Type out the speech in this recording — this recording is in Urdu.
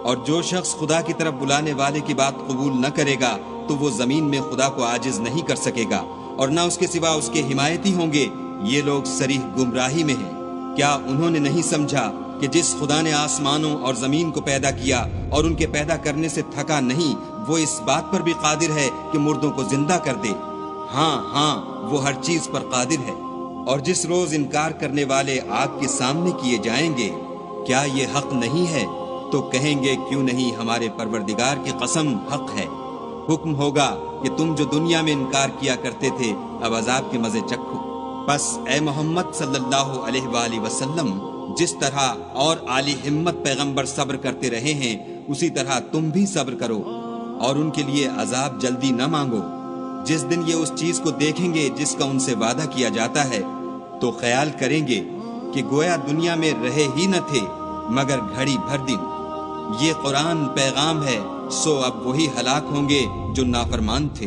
اور جو شخص خدا کی طرف بلانے والے کی بات قبول نہ کرے گا تو وہ زمین میں خدا کو عاجز نہیں کر سکے گا، اور نہ اس کے سوا اس کے حمایتی ہوں گے۔ یہ لوگ صریح گمراہی میں ہیں۔ کیا انہوں نے نہیں سمجھا کہ جس خدا نے آسمانوں اور زمین کو پیدا کیا اور ان کے پیدا کرنے سے تھکا نہیں، وہ اس بات پر بھی قادر ہے کہ مردوں کو زندہ کر دے؟ ہاں، وہ ہر چیز پر قادر ہے۔ اور جس روز انکار کرنے والے آگ کے سامنے کیے جائیں گے، کیا یہ حق نہیں ہے؟ تو کہیں گے کیوں نہیں، ہمارے پروردگار کی قسم حق ہے۔ حکم ہوگا کہ تم جو دنیا میں انکار کیا کرتے تھے اب عذاب کے مزے چکھو۔ بس اے محمد صلی اللہ علیہ وآلہ وسلم، جس طرح اور عالی ہمت پیغمبر صبر کرتے رہے ہیں اسی طرح تم بھی صبر کرو، اور ان کے لیے عذاب جلدی نہ مانگو۔ جس دن یہ اس چیز کو دیکھیں گے جس کا ان سے وعدہ کیا جاتا ہے تو خیال کریں گے کہ گویا دنیا میں رہے ہی نہ تھے مگر گھڑی بھر دن۔ یہ قرآن پیغام ہے، سو اب وہی ہلاک ہوں گے جو نافرمان تھے۔